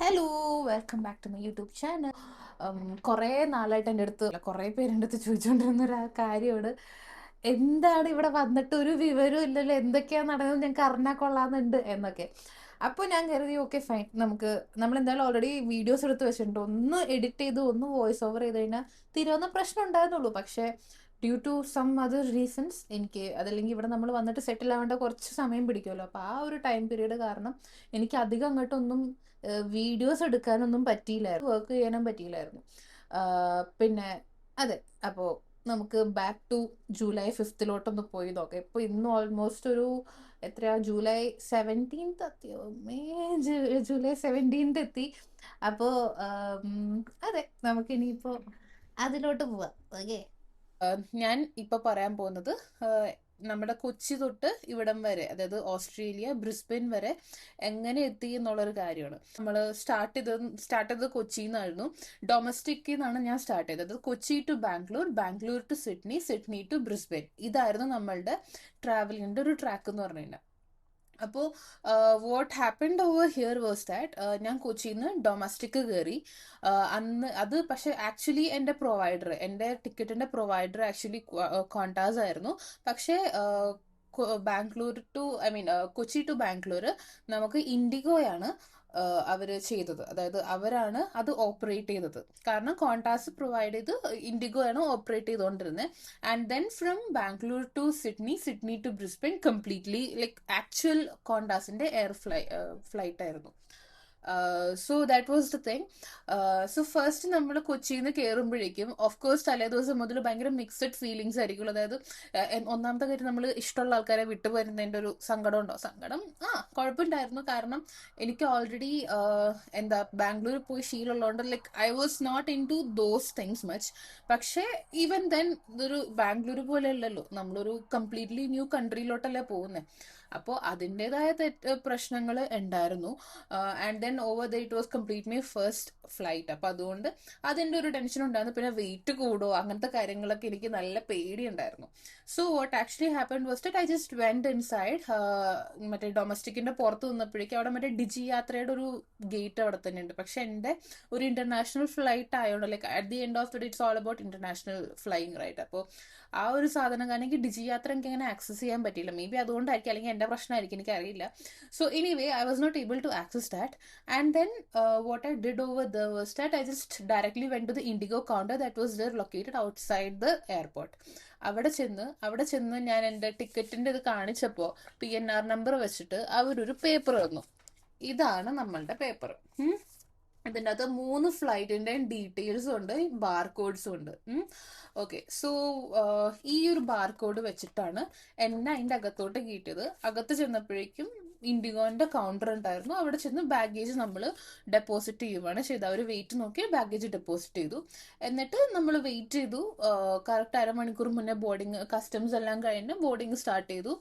Hello, welcome back to my YouTube channel. കുറേ നാളായിട്ട് എൻ്റെ അടുത്ത് കുറേ പേരെൻ്റെ അടുത്ത് ചോദിച്ചുകൊണ്ടിരുന്ന ഒരു കാര്യമാണ്, എന്താണ് ഇവിടെ വന്നിട്ട് ഒരു വിവരവും ഇല്ലല്ലോ, എന്തൊക്കെയാണ് നടക്കുന്നത്, ഞങ്ങൾക്ക് അറിഞ്ഞാൽ കൊള്ളാമെന്നുണ്ട് എന്നൊക്കെ. അപ്പോൾ ഞാൻ കരുതി ഓക്കെ ഫൈൻ, നമ്മൾ എന്തായാലും ഓൾറെഡി വീഡിയോസ് എടുത്ത് വെച്ചിട്ടുണ്ട്, ഒന്ന് എഡിറ്റ് ചെയ്ത് ഒന്ന് വോയിസ് ഓവർ ചെയ്ത് കഴിഞ്ഞാൽ തീരുന്ന പ്രശ്നം ഉണ്ടായിരുന്നുള്ളൂ. പക്ഷേ due to some other reasons എനിക്ക് അതല്ലെങ്കിൽ ഇവിടെ നമ്മൾ വന്നിട്ട് സെറ്റിൽ ആവേണ്ട കുറച്ച് സമയം പിടിക്കുമല്ലോ, അപ്പോൾ ആ ഒരു ടൈം പീരീഡ് കാരണം എനിക്ക് അധികം അങ്ങോട്ടൊന്നും വീഡിയോസ് എടുക്കാനൊന്നും പറ്റിയില്ലായിരുന്നു, വർക്ക് ചെയ്യാനും പറ്റിയില്ലായിരുന്നു. പിന്നെ അതെ, അപ്പോൾ നമുക്ക് ബാക്ക് ടു ജൂലൈ 5 പോയി നോക്കാം. ഇപ്പോൾ ഇന്ന് ഓൾമോസ്റ്റ് ഒരു എത്രയാ, ജൂലൈ 17 എത്തിയോ? ജൂലൈ 17 എത്തി. അപ്പോൾ അതെ, നമുക്കിനിയിപ്പോൾ അതിലോട്ട് പോവാം. ഓക്കെ, ഞാൻ ഇപ്പൊ പറയാൻ പോകുന്നത് നമ്മുടെ കൊച്ചി തൊട്ട് ഇവിടം വരെ, അതായത് ഓസ്ട്രേലിയ ബ്രിസ്ബൻ വരെ എങ്ങനെ എത്തി എന്നുള്ളൊരു കാര്യമാണ്. നമ്മൾ സ്റ്റാർട്ട് ചെയ്തത് കൊച്ചിയിൽ നിന്നായിരുന്നു. ഡൊമസ്റ്റിക്കിൽ നിന്നാണ് ഞാൻ സ്റ്റാർട്ട് ചെയ്തത്. Kochi to Bangalore, Bangalore to Sydney, Sydney to Brisbane. ഇതായിരുന്നു നമ്മളുടെ ട്രാവലിങ്ങിന്റെ ഒരു ട്രാക്ക് എന്ന് പറഞ്ഞു കഴിഞ്ഞാൽ. അപ്പോൾ what happened over here was that, ഞാൻ കൊച്ചിയിൽ നിന്ന് ഡൊമസ്റ്റിക് കയറി. അന്ന് അത് പക്ഷെ ആക്ച്വലി എൻ്റെ ടിക്കറ്റിന്റെ പ്രൊവൈഡർ ആക്ച്വലി കോണ്ടാസ് ആയിരുന്നു. പക്ഷേ ബാംഗ്ലൂർ ടു കൊച്ചി ടു ബാംഗ്ലൂർ നമുക്ക് ഇൻഡിഗോയാണ് അവര് ചെയ്തത്. അതായത് അവരാണ് അത് ഓപ്പറേറ്റ് ചെയ്തത്. കാരണം കോണ്ടാസ് പ്രൊവൈഡ് ചെയ്ത് ഇൻഡിഗോ ആണ് ഓപ്പറേറ്റ് ചെയ്തുകൊണ്ടിരുന്നത്. And then from Bangalore to Sydney, Sydney to Brisbane completely like actual കോണ്ടാസിന്റെ ഫ്ലൈറ്റ് ആയിരുന്നു. So that was the thing. So first നമ്മൾ കൊച്ചിയിൽ നിന്ന് കയറുമ്പോഴേക്കും ഓഫ് കോഴ്സ് തലേ ദിവസം മുതൽ ഭയങ്കര മിക്സഡ് ഫീലിങ്സ് ആയിരിക്കും. അതായത് ഒന്നാമത്തെ കാര്യം, നമ്മൾ ഇഷ്ടമുള്ള ആൾക്കാരെ വിട്ടുപോരുന്നതിന്റെ ഒരു സങ്കടം കുഴപ്പമുണ്ടായിരുന്നു. കാരണം എനിക്ക് ഓൾറെഡി ബാംഗ്ലൂർ പോയി ശീലമുള്ളതുകൊണ്ട് like I was not in to those things much. പക്ഷേ ഈവൻ ദെൻ ഇതൊരു ബാംഗ്ലൂർ പോലെ അല്ലല്ലോ, നമ്മളൊരു കംപ്ലീറ്റ്ലി ന്യൂ കൺട്രിയിലോട്ടല്ലേ പോകുന്നത്. അപ്പോൾ അതിൻ്റെതായ പ്രശ്നങ്ങൾ ഉണ്ടായിരുന്നു. And then over the it was complete my first flight. അപ്പം അതുകൊണ്ട് അതിൻ്റെ ഒരു ടെൻഷൻ ഉണ്ടായിരുന്നു. പിന്നെ വെയിറ്റ് കൂടുമോ അങ്ങനത്തെ കാര്യങ്ങളൊക്കെ എനിക്ക് നല്ല പേടിയുണ്ടായിരുന്നു. So what actually happen was that I just went inside. മറ്റേ ഡൊമസ്റ്റിക്കിന്റെ പുറത്ത് നിന്നപ്പോഴേക്കും അവിടെ മറ്റേ ഡിജി യാത്രയുടെ ഒരു ഗേറ്റ് അവിടെ തന്നെ ഉണ്ട്. പക്ഷെ എൻ്റെ ഒരു ഇന്റർനാഷണൽ ഫ്ലൈറ്റ് ആയതുകൊണ്ട് like at the end of the day it's all about international flying right. അപ്പോൾ ആ ഒരു സാധനം കാരണം എനിക്ക് ഡിജി യാത്ര എനിക്ക് അങ്ങനെ ആക്സസ് ചെയ്യാൻ പറ്റിയില്ല. മേ ബി അതുകൊണ്ടായിരിക്കും, അല്ലെങ്കിൽ എൻ്റെ പ്രശ്നമായിരിക്കും, എനിക്ക് അറിയില്ല. So anyway I was not able to access that. And then what I did over the was that I just directly went to the IndiGo counter that was there located outside the airport. അവിടെ ചെന്ന് ഞാൻ എൻ്റെ ടിക്കറ്റിന്റെ ഇത് കാണിച്ചപ്പോൾ PNR number വെച്ചിട്ട് അവരൊരു paper തന്നു. ഇതാണ് നമ്മളുടെ പേപ്പർ. ഇതിൻ്റെ അകത്ത് 3 ഫ്ലൈറ്റിൻ്റെയും ഡീറ്റെയിൽസും ഉണ്ട്, ബാർകോഡ്സും ഉണ്ട്. ഓക്കെ, സോ ഈ ഒരു ബാർകോഡ് വെച്ചിട്ടാണ് എന്നെ അതിൻ്റെ അകത്തോട്ട് കയറ്റിയത്. അകത്ത് ചെന്നപ്പോഴേക്കും ഇൻഡിഗോന്റെ കൗണ്ടർ ഉണ്ടായിരുന്നു. അവിടെ ചെന്ന് ബാഗേജ് നമ്മൾ ഡെപ്പോസിറ്റ് ചെയ്യുവാണ് ചെയ്തത്. അവർ വെയിറ്റ് നോക്കി ബാഗേജ് ഡെപ്പോസിറ്റ് ചെയ്തു. എന്നിട്ട് നമ്മൾ വെയിറ്റ് ചെയ്തു. കറക്റ്റ് അരമണിക്കൂർ മുന്നേ കസ്റ്റംസ് എല്ലാം കഴിഞ്ഞ് ബോർഡിങ് സ്റ്റാർട്ട് ചെയ്തു.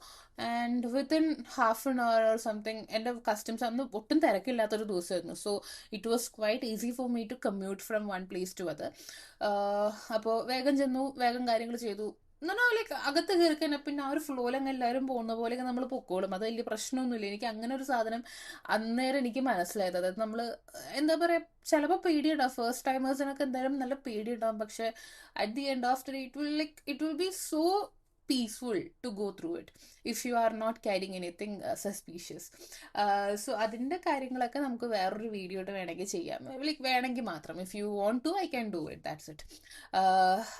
And within half an hour or something, എൻ്റെ കസ്റ്റംസ് അന്ന് ഒട്ടും തിരക്കില്ലാത്തൊരു ദിവസമായിരുന്നു. So it was quite easy for me to commute from one place to other. അപ്പോൾ വേഗം ചെന്നു, വേഗം കാര്യങ്ങൾ ചെയ്തു. ലൈക്ക് അകത്ത് കയറി കഴിഞ്ഞാൽ പിന്നെ ആ ഒരു ഫ്ലോയിലങ്ങ് എല്ലാവരും പോകുന്ന പോലെയൊക്കെ നമ്മൾ പൊക്കോളും. അത് വലിയ പ്രശ്നമൊന്നുമില്ല. എനിക്ക് അങ്ങനെ ഒരു സാധനം അന്നേരം എനിക്ക് മനസ്സിലായത്. അതായത് നമ്മൾ എന്താ പറയുക, ചിലപ്പോൾ പേടിയുണ്ടാവും. ഫസ്റ്റ് ടൈമേഴ്സിനൊക്കെ എന്തായാലും നല്ല പേടിയുണ്ടാവും. പക്ഷെ at the end of the day it will B so peaceful to go through it if you are not carrying anything suspicious. So അതിന്റെ കാര്യങ്ങളൊക്കെ നമുക്ക് വേറൊരു വീഡിയോ വേണമെങ്കിൽ ചെയ്യാം, ലൈക്ക് വേണമെങ്കിൽ മാത്രം. If you want to I can do it, that's it.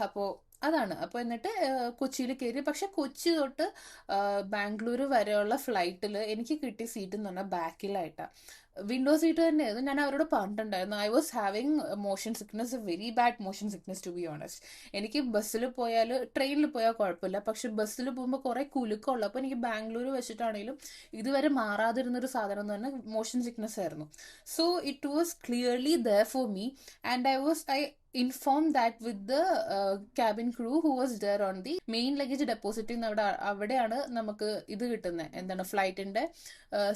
അപ്പോൾ അതാണ്. അപ്പോൾ എന്നിട്ട് കൊച്ചിയിൽ കയറി. പക്ഷെ കൊച്ചി തൊട്ട് ബാംഗ്ലൂർ വരെയുള്ള ഫ്ലൈറ്റിൽ എനിക്ക് കിട്ടിയ സീറ്റ് എന്ന് പറഞ്ഞാൽ ബാക്കിലായിട്ടാണ്. വിൻഡോ സീറ്റ് തന്നെയായിരുന്നു. ഞാൻ അവരോട് പറഞ്ഞിട്ടുണ്ടായിരുന്നു I was having motion sickness, very bad motion sickness to be honest. എനിക്ക് ബസ്സിൽ പോയാൽ, ട്രെയിനിൽ പോയാൽ കുഴപ്പമില്ല, പക്ഷെ ബസ്സിൽ പോകുമ്പോൾ കുറെ കുലുക്കമുള്ളൂ. അപ്പോൾ എനിക്ക് ബാംഗ്ലൂർ വെച്ചിട്ടാണെങ്കിലും ഇതുവരെ മാറാതിരുന്നൊരു സാധനം എന്ന് പറഞ്ഞാൽ മോഷൻ സിക്നസ് ആയിരുന്നു. So it was clearly there for me. And I inform that with the cabin crew who was there on the main luggage depositing. അവിടെയാണ് നമുക്ക് ഇത് കിട്ടുന്നത്, എന്താണ് ഫ്ലൈറ്റിന്റെ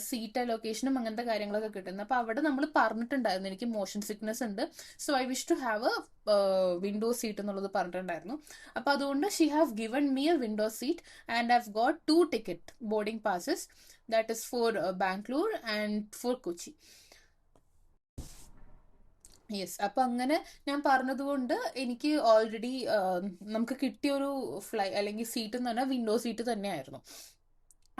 സീറ്റ് ലൊക്കേഷനും അങ്ങനത്തെ കാര്യങ്ങളൊക്കെ കിട്ടുന്നത്. അപ്പൊ അവിടെ നമ്മൾ പറഞ്ഞിട്ടുണ്ടായിരുന്നു എനിക്ക് മോഷൻ സിക്നസ് ഉണ്ട്, so I wish to have a window seat എന്നുള്ളത് പറഞ്ഞിട്ടുണ്ടായിരുന്നു. അപ്പൊ അതുകൊണ്ട് she have given me a window seat and I have got 2 ticket boarding passes, that is for Bangalore and for Kochi. Yes. അപ്പൊ അങ്ങനെ ഞാൻ പറഞ്ഞതുകൊണ്ട് എനിക്ക് ഓൾറെഡി നമുക്ക് കിട്ടിയൊരു അല്ലെങ്കിൽ സീറ്റ് എന്ന് പറഞ്ഞാൽ വിൻഡോ സീറ്റ് തന്നെയായിരുന്നു.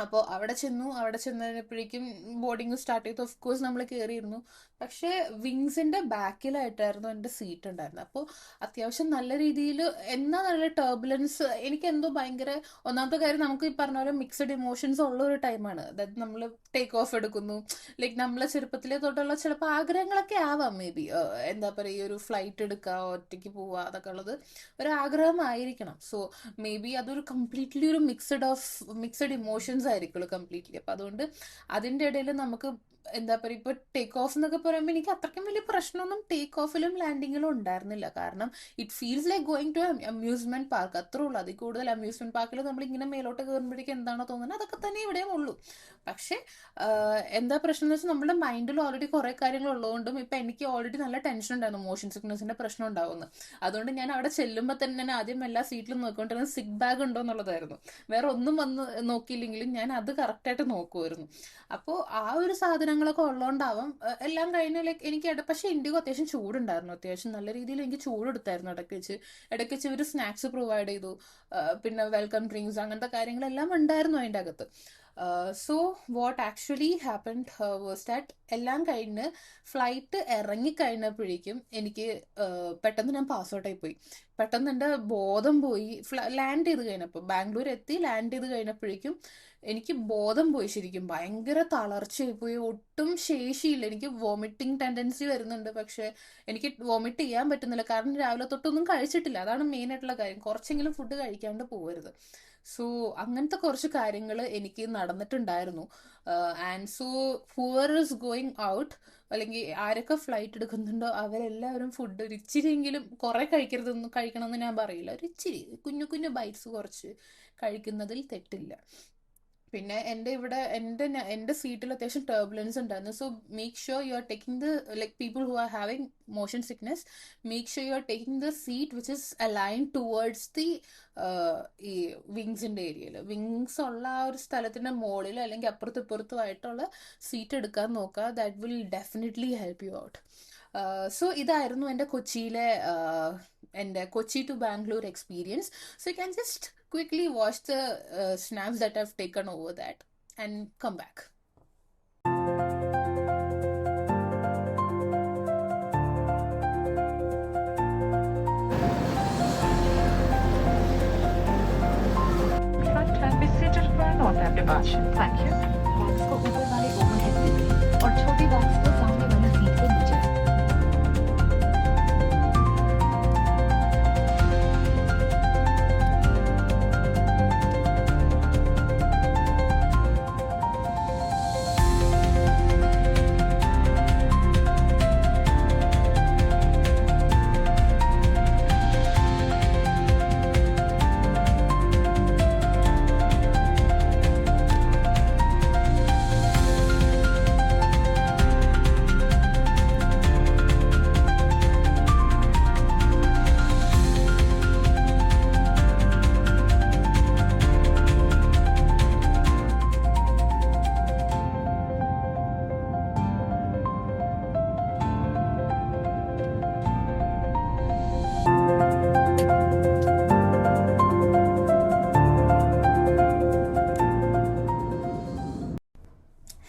അപ്പോൾ അവിടെ ചെന്നപ്പോഴേക്കും ബോർഡിങ് സ്റ്റാർട്ട് ചെയ്തു. ഓഫ് കോഴ്സ് നമ്മൾ കയറിയിരുന്നു. പക്ഷേ വിങ്സിന്റെ ബാക്കിലായിട്ടായിരുന്നു എൻ്റെ സീറ്റ് ഉണ്ടായിരുന്നത്. അപ്പോൾ അത്യാവശ്യം നല്ല രീതിയിൽ എന്നാ നല്ല ടർബുലൻസ്, എനിക്ക് എന്തോ ഭയങ്കര, ഒന്നാമത്തെ കാര്യം നമുക്ക് ഈ പറഞ്ഞ പോലെ മിക്സഡ് ഇമോഷൻസ് ഉള്ള ഒരു ടൈമാണ്. അതായത് നമ്മൾ ടേക്ക് ഓഫ് എടുക്കുന്നു, ലൈക്ക് നമ്മളെ ചെറുപ്പത്തിലെ തൊട്ടുള്ള ചിലപ്പോൾ ആഗ്രഹങ്ങളൊക്കെ ആവാം മേ ബി, എന്താ പറയുക, ഈ ഒരു ഫ്ലൈറ്റ് എടുക്കുക, ഒറ്റയ്ക്ക് പോവുക, അതൊക്കെ ഉള്ളത് ഒരു ആഗ്രഹമായിരിക്കണം. സോ മേ ബി അതൊരു കംപ്ലീറ്റ്ലി ഒരു മിക്സഡ് ഇമോഷൻസ് ആയിരിക്കുള്ളൂ കംപ്ലീറ്റ്ലി. അപ്പം അതുകൊണ്ട് അതിൻ്റെ ഇടയിൽ നമുക്ക് എന്താ പറയുക, ഇപ്പോൾ ടേക്ക് ഓഫ് എന്നൊക്കെ പറയുമ്പോൾ എനിക്ക് അത്രയ്ക്കും വലിയ പ്രശ്നമൊന്നും ടേക്ക് ഓഫിലും ലാൻഡിങ്ങിലും ഉണ്ടായിരുന്നില്ല. കാരണം it feels like going to amusement park, അത്രേ ഉള്ളൂ. അതിൽ കൂടുതൽ അമ്യൂസ്മെന്റ് പാർക്കിൽ നമ്മൾ ഇങ്ങനെ മേലോട്ട് കയറുമ്പോഴേക്കും എന്താണോ തോന്നുന്നത് അതൊക്കെ തന്നെ ഇവിടെയും ഉള്ളൂ. പക്ഷേ എന്താ പ്രശ്നം എന്ന് വെച്ചാൽ നമ്മുടെ മൈൻഡിൽ ഓൾറെഡി കുറേ കാര്യങ്ങൾ ഉള്ളതുകൊണ്ടും ഇപ്പം എനിക്ക് ഓൾറെഡി നല്ല ടെൻഷൻ ഉണ്ടായിരുന്നു മോഷൻ സിക്നസിന്റെ പ്രശ്നം ഉണ്ടാവുമെന്ന്. അതുകൊണ്ട് ഞാൻ അവിടെ ചെല്ലുമ്പോൾ തന്നെ ഞാൻ ആദ്യം എല്ലാ സീറ്റിലും നോക്കിക്കൊണ്ടിരുന്നത് സിക്ക് ബാഗ് ഉണ്ടോ എന്നുള്ളതായിരുന്നു. വേറെ ഒന്നും വന്ന് നോക്കിയില്ലെങ്കിലും ഞാൻ അത് കറക്റ്റായിട്ട് നോക്കുമായിരുന്നു. അപ്പോൾ ആ ഒരു സാധനങ്ങളൊക്കെ ഉള്ളതുകൊണ്ടാവും എല്ലാം കഴിഞ്ഞ ലൈക്ക് എനിക്ക് പക്ഷേ ഇൻഡിഗോ അത്യാവശ്യം ചൂടുണ്ടായിരുന്നു. അത്യാവശ്യം നല്ല രീതിയിൽ എനിക്ക് ചൂടെടുത്തായിരുന്നു. ഇടയ്ക്ക് വെച്ച് ഇവർ സ്നാക്സ് പ്രൊവൈഡ് ചെയ്തു, പിന്നെ വെൽക്കം ഡ്രിങ്ക്സ്, അങ്ങനത്തെ കാര്യങ്ങളെല്ലാം ഉണ്ടായിരുന്നു അതിൻ്റെ അകത്ത്. So what actually happened was that എല്ലാം കഴിഞ്ഞ് ഫ്ലൈറ്റ് ഇറങ്ങിക്കഴിഞ്ഞപ്പോഴേക്കും എനിക്ക് പെട്ടെന്ന് ഞാൻ പാസ് ഔട്ടായി പോയി. പെട്ടെന്ന് എൻ്റെ ബോധം പോയി. ലാൻഡ് ചെയ്ത് കഴിഞ്ഞപ്പോൾ ബാംഗ്ലൂർ എത്തി ലാൻഡ് ചെയ്ത് കഴിഞ്ഞപ്പോഴേക്കും എനിക്ക് ബോധം പോയി. ശരിക്കും ഭയങ്കര തളർച്ചയായി പോയി. ഒട്ടും ശേഷിയില്ല. എനിക്ക് വോമിറ്റിംഗ് ടെൻഡൻസി വരുന്നുണ്ട്, പക്ഷെ എനിക്ക് വോമിറ്റ് ചെയ്യാൻ പറ്റുന്നില്ല. കാരണം രാവിലെ തൊട്ടൊന്നും കഴിച്ചിട്ടില്ല. അതാണ് മെയിൻ ആയിട്ടുള്ള കാര്യം. കുറച്ചെങ്കിലും ഫുഡ് കഴിക്കാണ്ട് പോകരുത്. സോ അങ്ങനത്തെ കുറച്ച് കാര്യങ്ങൾ എനിക്ക് നടന്നിട്ടുണ്ടായിരുന്നു. And so whoever is going out, അല്ലെങ്കിൽ ആരൊക്കെ ഫ്ലൈറ്റ് എടുക്കുന്നുണ്ടോ അവരെല്ലാവരും ഫുഡ് ഒരു ഇച്ചിരിയെങ്കിലും, കുറെ കഴിക്കണമെന്ന് ഞാൻ പറയില്ല, ഒരു ഇച്ചിരി കുഞ്ഞു കുഞ്ഞു ബൈറ്റ്സ് കുറച്ച് കഴിക്കുന്നതിൽ തെറ്റില്ല. പിന്നെ എൻ്റെ സീറ്റിൽ അത്യാവശ്യം ടർബുലൻസ് ഉണ്ടായിരുന്നു. So make sure you are taking the like people who are having motion sickness, make sure you are taking the seat which is align towards the ഈ വിങ്സിൻ്റെ ഏരിയയിൽ. വിങ്സ് ഉള്ള ആ ഒരു സ്ഥലത്തിൻ്റെ മുകളിൽ അല്ലെങ്കിൽ അപ്പുറത്തും ആയിട്ടുള്ള സീറ്റ് എടുക്കാൻ നോക്കുക. That will definitely help you out. So ഇതായിരുന്നു എൻ്റെ Kochi to Bangalore experience. So you can just quickly watch the snaps that I've taken over that and come back. Front and be seated for an on-time departure. Thank you. Bags को ऊपर वाले overhead बिन और छोटे bags को सामने वाली seat के नीचे।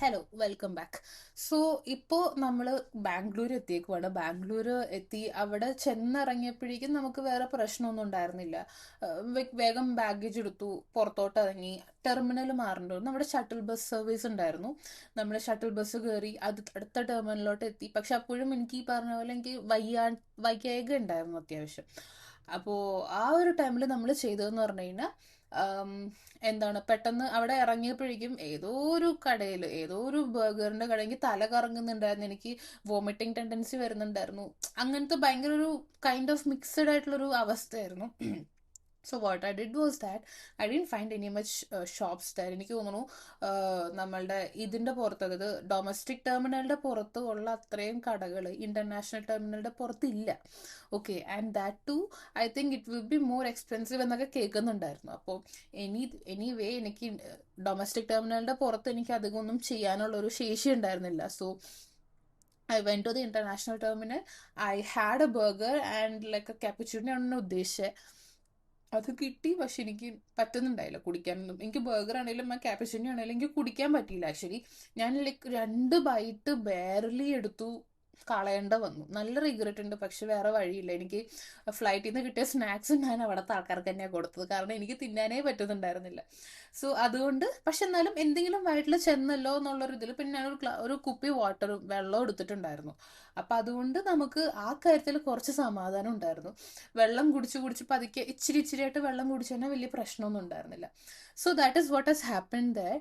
Hello, welcome back. സോ ഇപ്പോൾ നമ്മൾ ബാംഗ്ലൂർ എത്തിയേക്കുവാണ്. ബാംഗ്ലൂർ എത്തി അവിടെ ചെന്നിറങ്ങിയപ്പോഴേക്കും നമുക്ക് വേറെ പ്രശ്നമൊന്നും ഉണ്ടായിരുന്നില്ല. വേഗം ബാഗേജ് എടുത്തു, പുറത്തോട്ട് ഇറങ്ങി, ടെർമിനൽ മാറേണ്ടത് നമ്മുടെ ഷട്ടിൽ ബസ് സർവീസ് ഉണ്ടായിരുന്നു. നമ്മൾ ഷട്ടിൽ ബസ് കയറി അത് അടുത്ത ടെർമിനലിലോട്ട് എത്തി. പക്ഷെ അപ്പോഴും എനിക്ക് ഈ പറഞ്ഞ പോലെ എനിക്ക് വയ്യായ്ക ഉണ്ടായിരുന്നു അത്യാവശ്യം. അപ്പോൾ ആ ഒരു ടൈമിൽ നമ്മൾ ചെയ്തതെന്ന് പറഞ്ഞു കഴിഞ്ഞാൽ എന്താണ്, പെട്ടെന്ന് അവിടെ ഇറങ്ങിയപ്പോഴേക്കും ഏതോ ഒരു ബർഗറിന്റെ കട, എനിക്ക് തല കറങ്ങുന്നുണ്ടായിരുന്നു, എനിക്ക് വോമിറ്റിംഗ് ടെൻഡൻസി വരുന്നുണ്ടായിരുന്നു. അങ്ങനത്തെ ഭയങ്കര ഒരു കൈൻഡ് ഓഫ് മിക്സഡ് ആയിട്ടുള്ളൊരു അവസ്ഥയായിരുന്നു. So what I did was that I didn't find any much shops that. എനിക്ക് തോന്നുന്നു നമ്മളുടെ ഇതിൻ്റെ പുറത്ത്, അതായത് ഡൊമസ്റ്റിക് ടെർമിനലിൻ്റെ പുറത്ത് ഉള്ള അത്രയും കടകൾ ഇന്റർനാഷണൽ ടെർമിനലിൻ്റെ പുറത്തില്ല. Okay, and that to I think it will be more expensive എന്നൊക്കെ കേൾക്കുന്നുണ്ടായിരുന്നു. അപ്പോൾ എനിവേ എനിക്ക് ഡൊമസ്റ്റിക് ടെർമിനലിൻ്റെ പുറത്ത് എനിക്ക് അധികം ഒന്നും ചെയ്യാനുള്ള ഒരു ശേഷി ഉണ്ടായിരുന്നില്ല. So I went to the international terminal. I had a burger and like a cappuccino ആണ് ഉദ്ദേശിച്ചത്. അത് കിട്ടി, പക്ഷെ എനിക്ക് പറ്റുന്നുണ്ടായില്ല കുടിക്കാനൊന്നും. എനിക്ക് ബർഗർ ആണെങ്കിലും ആ ക്യാപ്പച്ചിനോ ആണെങ്കിലും എനിക്ക് കുടിക്കാൻ പറ്റിയില്ല ആക്ച്വലി. ഞാൻ ലൈക്ക് 2 ബൈറ്റ് ബെയർലി എടുത്തു, കളയേണ്ട വന്നു. നല്ല റിഗ്രറ്റ് ഉണ്ട്, പക്ഷെ വേറെ വഴിയില്ല. എനിക്ക് ഫ്ലൈറ്റിൽ നിന്ന് കിട്ടിയ സ്നാക്സ് ഞാൻ അവിടുത്തെ ആൾക്കാർക്ക് തന്നെയാണ് കൊടുത്തത്, കാരണം എനിക്ക് തിന്നാനേ പറ്റുന്നുണ്ടായിരുന്നില്ല. സോ അതുകൊണ്ട്, പക്ഷെ എന്നാലും എന്തെങ്കിലും വയറ്റിൽ ചെന്നല്ലോ എന്നുള്ളൊരു ഇതിൽ പിന്നെ ഞാൻ ഒരു കുപ്പി വാട്ടറും വെള്ളവും എടുത്തിട്ടുണ്ടായിരുന്നു. അപ്പം അതുകൊണ്ട് നമുക്ക് ആ കാര്യത്തിൽ കുറച്ച് സമാധാനം ഉണ്ടായിരുന്നു. വെള്ളം കുടിച്ച് കുടിച്ച് പതുക്കെ ഇച്ചിരി ഇച്ചിരിയായിട്ട് വെള്ളം കുടിച്ചു തന്നെ വലിയ പ്രശ്നമൊന്നും ഉണ്ടായിരുന്നില്ല. So that is what has happen there.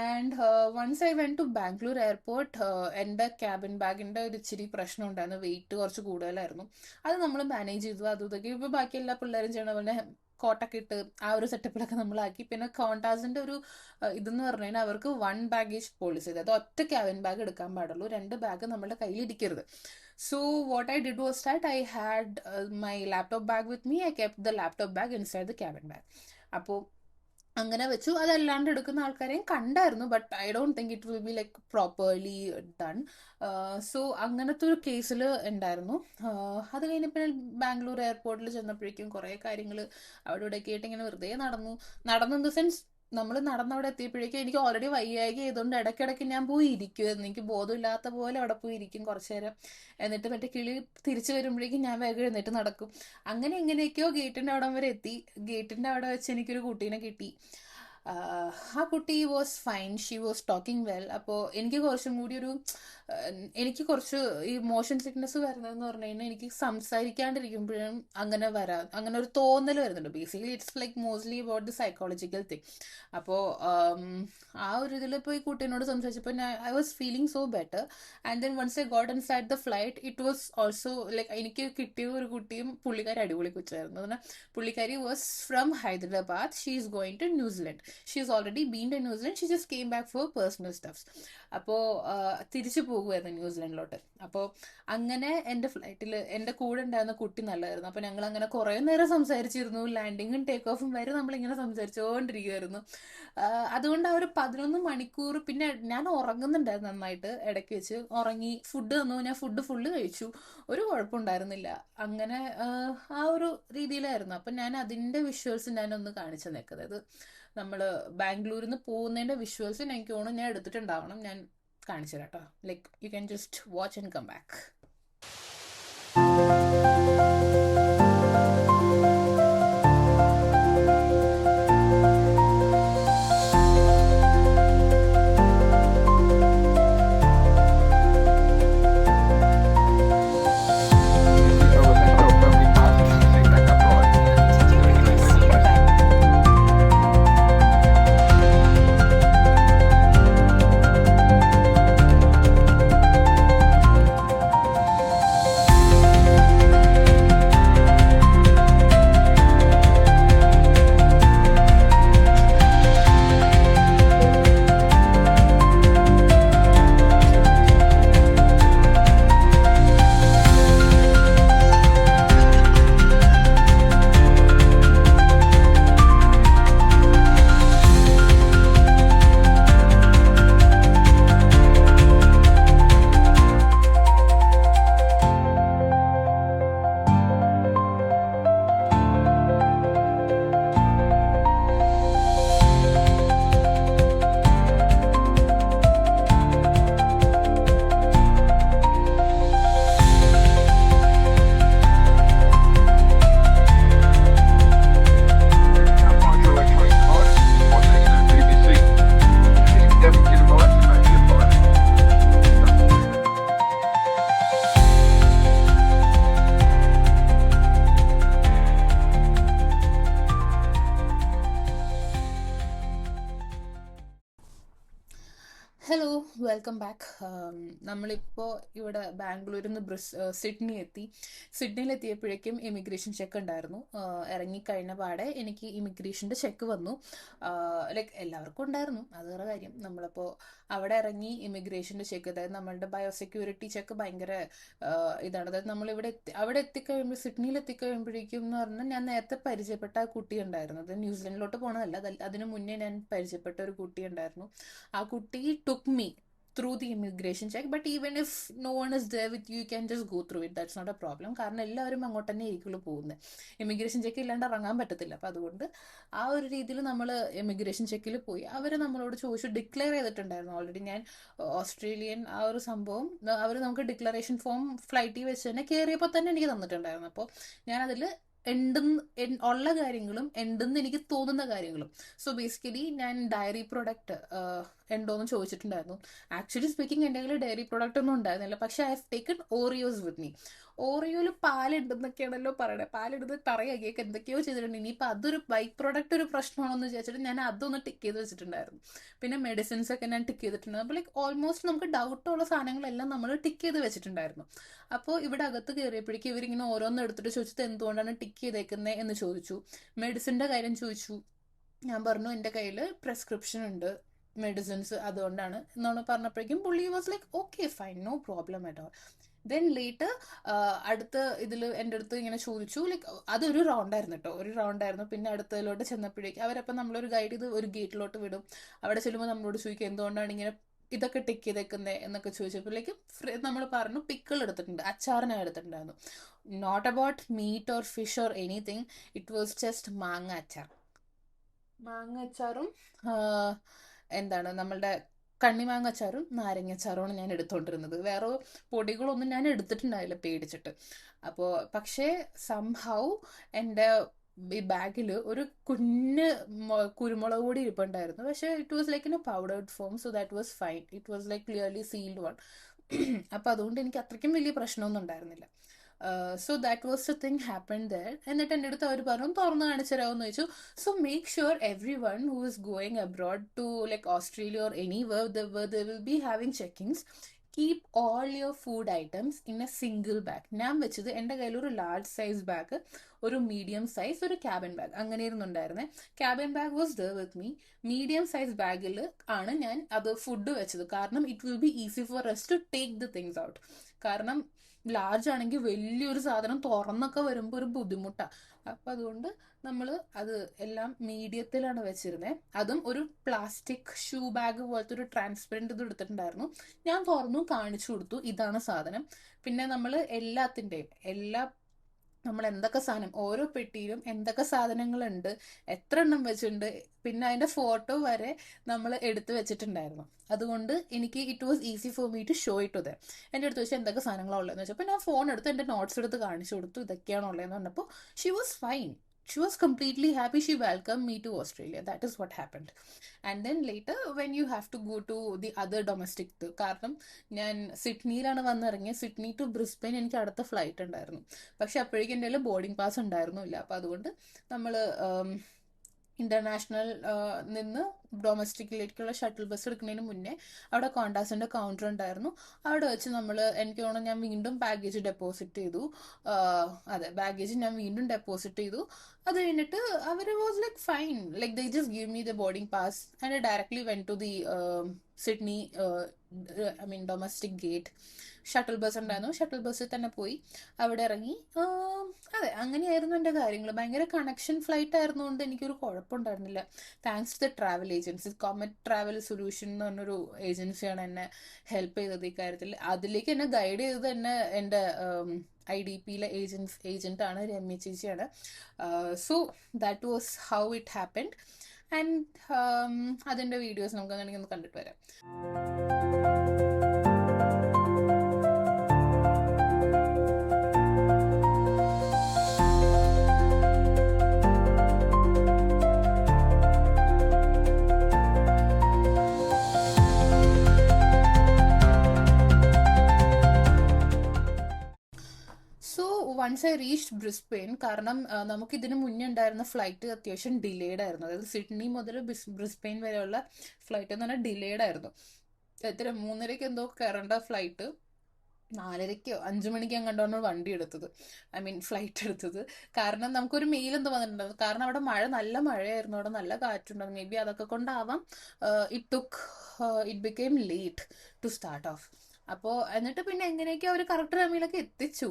And once I went to Bangalore airport, എൻ്റെ ക്യാബിൻ ബാഗിൻ്റെ ഒരു ഇച്ചിരി പ്രശ്നം ഉണ്ടായിരുന്നു. വെയിറ്റ് കുറച്ച് കൂടുതലായിരുന്നു. അത് നമ്മൾ മാനേജ് ചെയ്തു. അതും ഇതൊക്കെ ഇപ്പോൾ ബാക്കി എല്ലാ പിള്ളേരും ചെയ്യണ പോലെ കോട്ടൊക്കെ ഇട്ട് ആ ഒരു സെറ്റപ്പിലൊക്കെ നമ്മളാക്കി. പിന്നെ കോണ്ടാസിൻ്റെ ഒരു ഇതെന്ന് പറഞ്ഞു കഴിഞ്ഞാൽ അവർക്ക് 1 ബാഗേജ് പോളിസി, അതായത് ഒറ്റ ക്യാബിൻ ബാഗ് എടുക്കാൻ പാടുള്ളൂ, 2 ബാഗ് നമ്മുടെ കയ്യിൽ ഇരിക്കരുത്. So what I did was that I had my laptop bag with me. I kept the laptop bag inside the cabin bag. അപ്പോൾ അങ്ങനെ വെച്ചു. അതല്ലാണ്ട് എടുക്കുന്ന ആൾക്കാരെയും കണ്ടായിരുന്നു, but I don't think it will be like properly done. So അങ്ങനത്തെ ഒരു കേസിൽ ഉണ്ടായിരുന്നു. അത് കഴിഞ്ഞ് പിന്നെ ബാംഗ്ലൂർ എയർപോർട്ടിൽ ചെന്നപ്പോഴേക്കും കുറേ കാര്യങ്ങൾ അവിടെ ഇവിടെ ആയിട്ട് ഇങ്ങനെ വെറുതെ നടന്നു ഇൻ ദ സെൻസ് നമ്മൾ നടന്നവിടെ എത്തിയപ്പോഴേക്കും എനിക്ക് ഓൾറെഡി വയ്യായ്ക ചെയ്തുകൊണ്ട് ഇടയ്ക്കിടയ്ക്ക് ഞാൻ പോയി ഇരിക്കുമായിരുന്നു. എനിക്ക് ബോധമില്ലാത്ത പോലെ അവിടെ പോയി ഇരിക്കും കുറച്ചു നേരം. എന്നിട്ട് മറ്റേ കിളി തിരിച്ചു വരുമ്പോഴേക്കും ഞാൻ വേഗം എഴുന്നേറ്റ് നടക്കും. അങ്ങനെ എങ്ങനെയൊക്കെയോ ഗേറ്റിൻ്റെ അവിടം വരെ എത്തി. ഗേറ്റിൻ്റെ അവിടെ വെച്ച് എനിക്കൊരു കുട്ടീനെ കിട്ടി. ആ കുട്ടി was fine, she was talking well. അപ്പോൾ എനിക്ക് കുറച്ചും കൂടി എനിക്ക് കുറച്ച് ഈ മോഷൻ സിക്നെസ് വരുന്നതെന്ന് പറഞ്ഞു കഴിഞ്ഞാൽ എനിക്ക് സംസാരിക്കാണ്ടിരിക്കുമ്പോഴും അങ്ങനെ ഒരു തോന്നൽ വരുന്നുണ്ട്. Basically it's like mostly about the psychological thing. അപ്പോൾ ആ ഒരു ഇതിൽ ഇപ്പോൾ ഈ കുട്ടീനോട് സംസാരിച്ചപ്പോൾ I was feeling so better. And then once I got inside the flight, it was also like എനിക്ക് കിട്ടിയ ഒരു കുട്ടിയും പുള്ളിക്കാരി അടിപൊളി കൊച്ചായിരുന്നു. എന്നാൽ പുള്ളിക്കാരി was from Hyderabad. She is going to New Zealand. She is already been to New Zealand. She just came back for personal stuffs. അപ്പോൾ തിരിച്ചു പോകുമായിരുന്നു ന്യൂസിലൻഡിലോട്ട്. അപ്പോൾ അങ്ങനെ എൻ്റെ ഫ്ലൈറ്റിൽ എൻ്റെ കൂടെ ഉണ്ടായിരുന്ന കുട്ടി നല്ലതായിരുന്നു. അപ്പോൾ ഞങ്ങൾ അങ്ങനെ കുറേ നേരം സംസാരിച്ചിരുന്നു. ലാൻഡിങ്ങും ടേക്ക് ഓഫും വരെ നമ്മളിങ്ങനെ സംസാരിച്ചുകൊണ്ടിരിക്കുമായിരുന്നു. അതുകൊണ്ട് ആ ഒരു 11 മണിക്കൂർ പിന്നെ ഞാൻ ഉറങ്ങുന്നുണ്ടായിരുന്നു നന്നായിട്ട്. ഇടയ്ക്ക് വെച്ച് ഉറങ്ങി. ഫുഡ് തന്നു, ഞാൻ ഫുഡ് ഫുള്ള് കഴിച്ചു. ഒരു കുഴപ്പമുണ്ടായിരുന്നില്ല. അങ്ങനെ ആ ഒരു രീതിയിലായിരുന്നു. അപ്പം ഞാൻ അതിൻ്റെ വിഷ്വൽസ് ഞാനൊന്ന് കാണിച്ചു തന്നേക്ക്. അതായത് നമ്മൾ ബാംഗ്ലൂരിൽ നിന്ന് പോകുന്നതിൻ്റെ വിഷ്വൽസ് എനിക്ക് തോന്നുന്നു ഞാൻ എടുത്തിട്ടുണ്ടാവണം. ഞാൻ കാണിച്ചു തരാം കേട്ടോ. Like you can just watch and come back. Hello, welcome back. നമ്മളിപ്പോൾ ഇവിടെ ബാംഗ്ലൂരിൽ നിന്ന് സിഡ്നിയിലെത്തിയപ്പോഴേക്കും ഇമിഗ്രേഷൻ ചെക്ക് ഉണ്ടായിരുന്നു. ഇറങ്ങിക്കഴിഞ്ഞ പാടെ എനിക്ക് ഇമിഗ്രേഷൻ്റെ ചെക്ക് വന്നു. ലൈക്ക് എല്ലാവർക്കും ഉണ്ടായിരുന്നു, അത് വേറെ കാര്യം. നമ്മളിപ്പോൾ അവിടെ ഇറങ്ങി ഇമിഗ്രേഷൻ്റെ ചെക്ക്, അതായത് നമ്മളുടെ ബയോസെക്യൂരിറ്റി ചെക്ക് ഭയങ്കര ഇതാണ്. അതായത് നമ്മളിവിടെ സിഡ്നിയിൽ എത്തിക്കഴിയുമ്പോഴേക്കും എന്ന് പറഞ്ഞാൽ ഞാൻ നേരത്തെ പരിചയപ്പെട്ട ആ കുട്ടി ഉണ്ടായിരുന്നു. അത് ന്യൂസിലൻഡിലോട്ട് പോകണതല്ല, അതിന് മുന്നേ ഞാൻ പരിചയപ്പെട്ട ഒരു കുട്ടി ഉണ്ടായിരുന്നു. ആ കുട്ടി took me through the immigration check, but even if no one is there with you, you can just go through it. That's not a problem. കാരണം എല്ലാവരും അങ്ങോട്ട് തന്നെ ആയിരിക്കുള്ളൂ പോകുന്നത്. ഇമിഗ്രേഷൻ ചെക്ക് ഇല്ലാണ്ട് ഇറങ്ങാൻ പറ്റത്തില്ല. അപ്പം അതുകൊണ്ട് ആ ഒരു രീതിയിൽ നമ്മൾ ഇമിഗ്രേഷൻ ചെക്കിൽ പോയി. അവർ നമ്മളോട് ചോദിച്ചു, ഡിക്ലെയർ ചെയ്തിട്ടുണ്ടായിരുന്നു ഓൾറെഡി ഞാൻ ഓസ്ട്രേലിയൻ ആ ഒരു സംഭവം. അവർ നമുക്ക് ഡിക്ലറേഷൻ ഫോം ഫ്ലൈറ്റിൽ വെച്ച് തന്നെ കയറിയപ്പോൾ തന്നെ എനിക്ക് തന്നിട്ടുണ്ടായിരുന്നു. അപ്പോൾ ഞാനതിൽ ഉള്ള കാര്യങ്ങളും ഉണ്ടെന്ന് എനിക്ക് തോന്നുന്ന കാര്യങ്ങളും. സോ ബേസിക്കലി ഞാൻ ഡയറി പ്രൊഡക്റ്റ് ഉണ്ടോയെന്ന് ചോദിച്ചിട്ടുണ്ടായിരുന്നു. ആക്ച്വലി സ്പീക്കിംഗ് എൻ്റെ കയ്യിൽ ഡയറി പ്രൊഡക്റ്റ് ഒന്നും ഉണ്ടായിരുന്നില്ല. പക്ഷേ I have taken Oreos with me. ഓറിയോയിൽ പാലുണ്ടെന്നൊക്കെയാണല്ലോ പറയണത്. പാലിടുന്നത് പറയുകയൊക്കെ എന്തൊക്കെയോ ചെയ്തിട്ടുണ്ട്. ഇനിയിപ്പോൾ അതൊരു ബൈ പ്രൊഡക്റ്റ് ഒരു പ്രശ്നമാണെന്ന് വിചാരിച്ചിട്ട് ഞാൻ അതൊന്ന് ടിക്ക് ചെയ്ത് വെച്ചിട്ടുണ്ടായിരുന്നു. പിന്നെ മെഡിസിൻസ് ഒക്കെ ഞാൻ ടിക്ക് ചെയ്തിട്ടുണ്ട്. അപ്പോൾ ലൈക്ക് ഓൾമോസ്റ്റ് നമുക്ക് ഡൗട്ടുള്ള സാധനങ്ങളെല്ലാം നമ്മൾ ടിക്ക് ചെയ്ത് വെച്ചിട്ടുണ്ടായിരുന്നു. അപ്പോൾ ഇവിടെ അകത്ത് കയറിയപ്പോഴേക്കും ഇവരിങ്ങനെ ഓരോന്ന് എടുത്തിട്ട് ചോദിച്ചത് എന്തുകൊണ്ടാണ് ടിക്ക് ചെയ്തേക്കുന്നത് എന്ന് ചോദിച്ചു. മെഡിസിൻ്റെ കാര്യം ചോദിച്ചു. ഞാൻ പറഞ്ഞു എൻ്റെ കയ്യിൽ പ്രെസ്ക്രിപ്ഷൻ ഉണ്ട് മെഡിസിൻസ്, അതുകൊണ്ടാണ് എന്നാണ് പറഞ്ഞപ്പോഴേക്കും പുള്ളി was like okay fine, no problem at all. Then later അടുത്ത ഇതിൽ എൻ്റെ അടുത്ത് ഇങ്ങനെ ചോദിച്ചു, ലൈക്ക് അതൊരു റൗണ്ടായിരുന്നു കേട്ടോ, ഒരു റൗണ്ടായിരുന്നു. പിന്നെ അടുത്തതിലോട്ട് ചെന്നപ്പോഴേക്കും അവരപ്പം നമ്മളൊരു ഗൈഡ് ചെയ്ത് ഒരു ഗേറ്റിലോട്ട് വിടും. അവിടെ ചെല്ലുമ്പോൾ നമ്മളോട് ചോദിക്കും എന്തുകൊണ്ടാണ് ഇങ്ങനെ ഇതൊക്കെ ടിക്ക് ചെയ്തേക്കുന്നത് എന്നൊക്കെ ചോദിച്ചപ്പോഴേക്കും നമ്മൾ പറഞ്ഞു പിക്കിൾ എടുത്തിട്ടുണ്ട്, അച്ചാറിനെ എടുത്തിട്ടുണ്ടായിരുന്നു. Not about meat or fish or anything, it was just മാങ്ങ അച്ചാർ. മാങ്ങ അച്ചാറും എന്താണ് നമ്മളുടെ കണ്ണിമാങ്ങ അച്ചാറും നാരങ്ങച്ചാറുമാണ് ഞാൻ എടുത്തുകൊണ്ടിരുന്നത്. വേറെ പൊടികളൊന്നും ഞാൻ എടുത്തിട്ടുണ്ടായില്ല പേടിച്ചിട്ട്. അപ്പോൾ പക്ഷേ സംഹൗ എൻ്റെ ഈ ബാഗിൽ ഒരു കുഞ്ഞ് കുരുമുളക് പൊടി ഇരിപ്പുണ്ടായിരുന്നു. പക്ഷേ it was like in a powdered form, so that was fine. It was like clearly sealed one. അപ്പോൾ അതുകൊണ്ട് എനിക്ക് അത്രയ്ക്കും വലിയ പ്രശ്നമൊന്നും ഉണ്ടായിരുന്നില്ല. So that was a thing happen there. എന്നിട്ട് എൻ്റെ അടുത്ത് അവർ പറഞ്ഞു തുറന്ന് കാണിച്ചു തരാമെന്ന് ചോദിച്ചു. So make sure everyone who is going abroad to like Australia or anywhere they will be having checkings. Keep all your food items in A single bag. ഞാൻ വെച്ചത് എൻ്റെ കയ്യിലൊരു ലാർജ് സൈസ് ബാഗ്, ഒരു medium size, ഒരു cabin bag അങ്ങനെയായിരുന്നു ഉണ്ടായിരുന്നത്. Cabin bag was there with me. Medium size ബാഗിൽ ആണ് ഞാൻ അത് ഫുഡ് വെച്ചത്. കാരണം it will be easy for us to take the things out. കാരണം ലാർജ് ആണെങ്കിൽ വലിയൊരു സാധനം തുറന്നൊക്കെ വരുമ്പോൾ ഒരു ബുദ്ധിമുട്ടാണ്. അപ്പം അതുകൊണ്ട് നമ്മൾ അത് എല്ലാം മീഡിയത്തിലാണ് വെച്ചിരുന്നത്. അതും ഒരു പ്ലാസ്റ്റിക് ഷൂ ബാഗ് പോലത്തെ ഒരു ട്രാൻസ്പെറൻറ്റ് ഇത് എടുത്തിട്ടുണ്ടായിരുന്നു. ഞാൻ തുറന്നു കാണിച്ചു കൊടുത്തു, ഇതാണ് സാധനം. പിന്നെ നമ്മൾ നമ്മൾ എന്തൊക്കെ സാധനം, ഓരോ പെട്ടിയിലും എന്തൊക്കെ സാധനങ്ങളുണ്ട്, എത്ര എണ്ണം വെച്ചിട്ടുണ്ട്, പിന്നെ അതിൻ്റെ ഫോട്ടോ വരെ നമ്മൾ എടുത്ത് വെച്ചിട്ടുണ്ടായിരുന്നു. അതുകൊണ്ട് എനിക്ക് it was easy for me to show it to them. എൻ്റെ അടുത്ത് വെച്ചാൽ എന്തൊക്കെ സാധനങ്ങളാണ് ഉള്ളതെന്ന് വെച്ചപ്പോൾ ഞാൻ ഫോൺ എടുത്ത് എൻ്റെ നോട്ട്സ് എടുത്ത് കാണിച്ചു കൊടുത്തു, ഇതൊക്കെയാണ് ഉള്ളതെന്ന് പറഞ്ഞപ്പോൾ she was fine. She was completely happy. She welcomed me to Australia. That is what happened. And then later when you have to go to the other domestic, കാരണം ഞാൻ സിഡ്നിയിലാണ് വന്നിറങ്ങിയത്. സിഡ്നി ടു ബ്രിസ്ബെയിൻ എനിക്ക് അടുത്ത flight ഉണ്ടായിരുന്നു. പക്ഷെ അപ്പോഴേക്കും എൻ്റെ കയ്യിൽ boarding pass ഉണ്ടായിരുന്നില്ല. അപ്പോൾ അതുകൊണ്ട് നമ്മൾ ഇന്റർനാഷണൽ നിന്ന് ഡൊമസ്റ്റിക്കിലേക്കുള്ള ഷട്ടിൽ ബസ് എടുക്കുന്നതിന് മുന്നേ അവിടെ കോണ്ടാസിൻ്റെ കൗണ്ടർ ഉണ്ടായിരുന്നു. അവിടെ വെച്ച് എനിക്ക് തോന്നുന്നു ഞാൻ വീണ്ടും ബാഗേജ് ഡെപ്പോസിറ്റ് ചെയ്തു. ബാഗേജ് ഞാൻ വീണ്ടും ഡെപ്പോസിറ്റ് ചെയ്തു. അത് കഴിഞ്ഞിട്ട് അവർ was like fine, like they just give me the boarding pass and I directly went to the Sydney domestic gate. Shuttle bus ഉണ്ടായിരുന്നു, ഷട്ടിൽ ബസ്സിൽ തന്നെ പോയി അവിടെ ഇറങ്ങി. അങ്ങനെയായിരുന്നു എൻ്റെ കാര്യങ്ങൾ. ഭയങ്കര കണക്ഷൻ ഫ്ലൈറ്റ് ആയിരുന്നുകൊണ്ട് എനിക്കൊരു കുഴപ്പമുണ്ടായിരുന്നില്ല. Thanks to the travel agency. Comet travel solution എന്ന് പറഞ്ഞൊരു ഏജൻസിയാണ് എന്നെ ഹെൽപ്പ് ചെയ്തത് ഈ കാര്യത്തിൽ. അതിലേക്ക് എന്നെ ഗൈഡ് ചെയ്തത് തന്നെ എൻ്റെ IDPയിലെ ഏജൻറ്റാണ്, രമ്യ ചേച്ചിയാണ്. So that was how it happened. And അതിൻ്റെ വീഡിയോസ് നമുക്ക് അങ്ങനെ ഒന്ന് കണ്ടിട്ട് വരാം. വൺസ് ഐ റീച്ച്ഡ് ബ്രിസ്ബെയിൻ, കാരണം നമുക്ക് ഇതിന് മുന്നേ ഉണ്ടായിരുന്ന ഫ്ലൈറ്റ് അത്യാവശ്യം ഡിലേഡ് ആയിരുന്നു. അതായത് സിഡ്നി മുതൽ ബ്രിസ്ബെയിൻ വരെയുള്ള ഫ്ലൈറ്റ് എന്ന് പറഞ്ഞാൽ ഡിലേഡ് ആയിരുന്നു. 3:30 എന്തോ കയറേണ്ട ഫ്ലൈറ്റ് 4:30 5 മണിക്ക് കണ്ടാണ് വണ്ടി എടുത്തത്, ഫ്ലൈറ്റ് എടുത്തത്. കാരണം നമുക്കൊരു മെയിൽ എന്തോ വന്നിട്ടുണ്ടായിരുന്നു. കാരണം അവിടെ നല്ല മഴയായിരുന്നു, അവിടെ നല്ല കാറ്റുണ്ടായിരുന്നു. മേ ബി അതൊക്കെ കൊണ്ടാവാം it became late to start off. അപ്പോൾ എന്നിട്ട് പിന്നെ എങ്ങനെയൊക്കെ അവർ കറക്റ്റ് ടൈമിലൊക്കെ എത്തിച്ചു.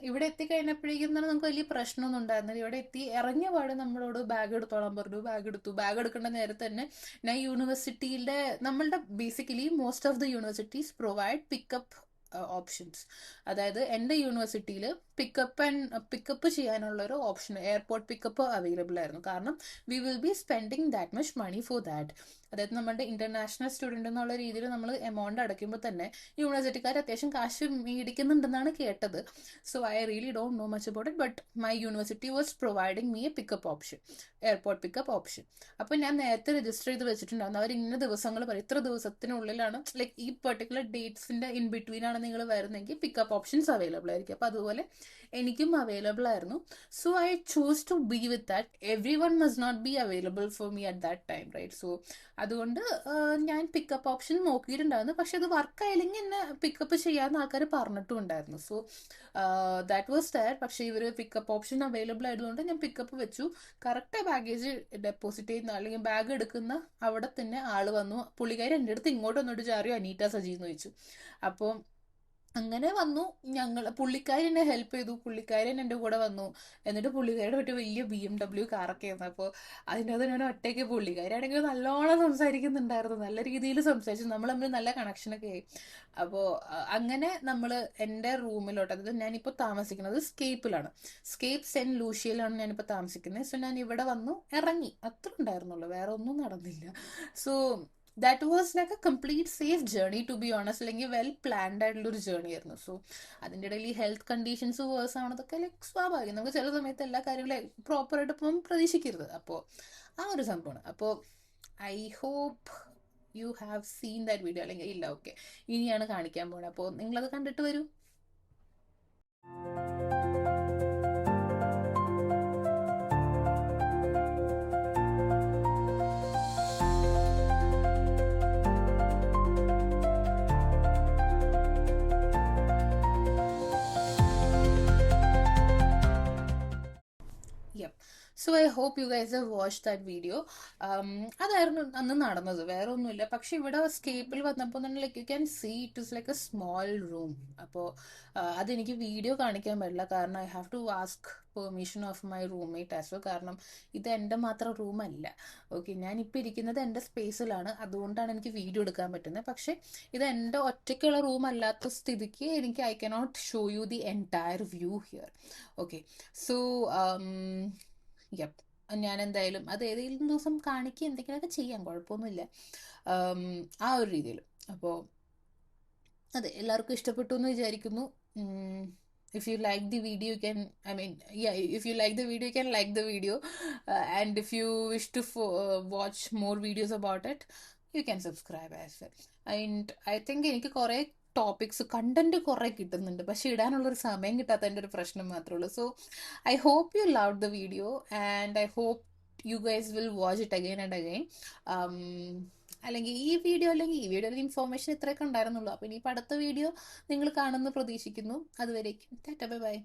ഇവിടെ എത്തിക്കഴിഞ്ഞപ്പോഴേക്കും തന്നെ നമുക്ക് വലിയ പ്രശ്നമൊന്നും ഉണ്ടായിരുന്നില്ല. ഇവിടെ എത്തി ഇറങ്ങിയ പാടെ നമ്മളോട് ബാഗ് എടുത്തോളാൻ പറഞ്ഞു. ബാഗ് എടുത്തു. ബാഗ് എടുക്കേണ്ട നേരത്തെ തന്നെ ഞാൻ യൂണിവേഴ്സിറ്റിയിലെ നമ്മളുടെ basically most of the universities provide pickup options. അതായത് എൻ്റെ യൂണിവേഴ്സിറ്റിയിൽ പിക്കപ്പ് ചെയ്യാനുള്ള ഒരു ഓപ്ഷൻ, എയർപോർട്ട് പിക്കപ്പ് അവൈലബിൾ ആയിരുന്നു. കാരണം we will be spending that much money for that. അതായത് നമ്മുടെ ഇന്റർനാഷണൽ സ്റ്റുഡൻറ് എന്നുള്ള രീതിയിൽ നമ്മൾ എമൗണ്ട് അടയ്ക്കുമ്പോൾ തന്നെ യൂണിവേഴ്സിറ്റിക്കാർ അത്യാവശ്യം കാശ് മേടിക്കുന്നുണ്ടെന്നാണ് കേട്ടത്. So I really don't know much about it, but my university was providing me A pickup option, airport pickup option. അപ്പോൾ ഞാൻ നേരത്തെ രജിസ്റ്റർ ചെയ്ത് വെച്ചിട്ടുണ്ടായിരുന്നു. അവർ ഇന്ന ദിവസങ്ങൾ പറയും, ഇത്ര ദിവസത്തിനുള്ളിലാണ്, ലൈക്ക് ഈ പെർട്ടിക്കുലർ ഡേറ്റ്സിന്റെ ഇൻ ബിറ്റ്വീൻ ആണ് നിങ്ങൾ വരുന്നെങ്കിൽ പിക്കപ്പ് ഓപ്ഷൻസ് അവൈലബിൾ ആയിരിക്കും. അപ്പോൾ അതുപോലെ എനിക്കും അവൈലബിൾ ആയിരുന്നു. So I choose to be with that. Every one must not be available for me at that time, right? സോ അതുകൊണ്ട് ഞാൻ പിക്കപ്പ് ഓപ്ഷൻ നോക്കിയിട്ടുണ്ടായിരുന്നു. പക്ഷെ അത് വർക്ക് ആയില്ലെങ്കിൽ എന്നെ പിക്കപ്പ് ചെയ്യാവുന്ന ആൾക്കാർ പറഞ്ഞിട്ടും ഉണ്ടായിരുന്നു. So that was that. പക്ഷേ ഇവർ പിക്കപ്പ് ഓപ്ഷൻ അവൈലബിൾ ആയതുകൊണ്ട് ഞാൻ പിക്കപ്പ് വെച്ചു. കറക്റ്റ് ബാഗേജ് ഡെപ്പോസിറ്റ് ചെയ്യുന്ന അല്ലെങ്കിൽ ബാഗ് എടുക്കുന്ന അവിടെ തന്നെ ആള് വന്നു. പുള്ളിക്കാരി എൻ്റെ അടുത്ത് ഇങ്ങോട്ട് വന്നിട്ട് ചാറിയോ അനീറ്റ സജി എന്ന് ചോദിച്ചു. അപ്പോൾ അങ്ങനെ വന്നു. പുള്ളിക്കാരി എന്നെ ഹെൽപ്പ് ചെയ്തു. പുള്ളിക്കാരൻ എൻ്റെ കൂടെ വന്നു. എന്നിട്ട് പുള്ളിക്കാരുടെ മറ്റേ വലിയ BMW കാറൊക്കെ ആയിരുന്നു. അപ്പോൾ അതിൻ്റെ അത് ഞാൻ ഒറ്റയ്ക്ക്, പുള്ളിക്കാരാണെങ്കിൽ നല്ലോണം സംസാരിക്കുന്നുണ്ടായിരുന്നു, നല്ല രീതിയിൽ സംസാരിച്ചു. നമ്മൾ തമ്മിൽ നല്ല കണക്ഷനൊക്കെ ആയി. അപ്പോൾ അങ്ങനെ നമ്മൾ എൻ്റെ റൂമിലോട്ട്, അതായത് ഞാനിപ്പോൾ താമസിക്കുന്നത് സ്കേപ്പിലാണ്, സ്കേപ്പ് സെൻറ്റ് ലൂഷ്യയിലാണ് ഞാനിപ്പോൾ താമസിക്കുന്നത്. സോ ഞാൻ ഇവിടെ വന്നു ഇറങ്ങി, അത്ര ഉണ്ടായിരുന്നുള്ളൂ, വേറെ ഒന്നും നടന്നില്ല. So that was like a complete safe journey to be honest. അല്ലെങ്കിൽ വെൽ പ്ലാൻഡ് ആയിട്ടുള്ള ഒരു ജേർണി ആയിരുന്നു. സോ അതിൻ്റെ ഇടയിൽ ഈ ഹെൽത്ത് കണ്ടീഷൻസ് വേഴ്സ് ആണതൊക്കെ ലൈക്ക് സ്വാഭാവികം. നമുക്ക് ചില സമയത്ത് എല്ലാ കാര്യങ്ങളും പ്രോപ്പറായിട്ട് ഇപ്പം പ്രതീക്ഷിക്കരുത്. അപ്പോൾ ആ ഒരു സംഭവമാണ്. അപ്പോൾ I hope you have seen that video. അല്ലെങ്കിൽ ഇല്ല, ഓക്കെ, ഇനിയാണ് കാണിക്കാൻ പോകുന്നത്. അപ്പോൾ നിങ്ങളത് കണ്ടിട്ട് വരൂ. Yep. So I hope you guys have watched that video. അതായിരുന്നു അന്ന് നടന്നത്, വേറെ ഒന്നുമില്ല. പക്ഷെ ഇവിടെ സ്കേപ്പിൽ വന്നപ്പോൾ തന്നെ like you can see it is like a small room. അപ്പോൾ അതെനിക്ക് വീഡിയോ കാണിക്കാൻ പറ്റില്ല, കാരണം I have to ask permission of my roommate as well. കാരണം ഇത് എൻ്റെ മാത്രം റൂമല്ല. ഓക്കെ, ഞാനിപ്പോൾ ഇരിക്കുന്നത് എൻ്റെ സ്പേസിലാണ്, അതുകൊണ്ടാണ് എനിക്ക് വീഡിയോ എടുക്കാൻ പറ്റുന്നത്. പക്ഷെ ഇത് എൻ്റെ ഒറ്റയ്ക്കുള്ള റൂം അല്ലാത്ത സ്ഥിതിക്ക് എനിക്ക് I cannot show you the entire view here. Okay, so yup, ഞാൻ എന്തായാലും അത് ഏതെങ്കിലും ദിവസം കാണിക്കുക, എന്തെങ്കിലുമൊക്കെ ചെയ്യാം, കുഴപ്പമൊന്നുമില്ല, ആ ഒരു രീതിയിൽ. അപ്പോൾ അതെ, എല്ലാവർക്കും ഇഷ്ടപ്പെട്ടു എന്ന് വിചാരിക്കുന്നു. If you like the video, you can, if you like the video, you can like the video. And if you wish to watch more videos about it, you can subscribe as well. And I think എനിക്ക് കുറേ topics content കുറേ കിട്ടുന്നുണ്ട്, പക്ഷെ ഇടാനുള്ളൊരു സമയം കിട്ടാത്തതിൻ്റെ ഒരു പ്രശ്നം മാത്രമേ ഉള്ളൂ. So I hope you love the video and I hope you guys will watch it again and again. അല്ലെങ്കിൽ ഈ വീഡിയോയിൽ ഇൻഫോർമേഷൻ ഇത്രയൊക്കെ ഉണ്ടായിരുന്നുള്ളൂ. അപ്പോൾ ഇനിയിപ്പോൾ അടുത്ത വീഡിയോ നിങ്ങൾ കാണുമെന്ന് പ്രതീക്ഷിക്കുന്നു. അതുവരേക്കും ടാറ്റ, ബൈ ബൈ.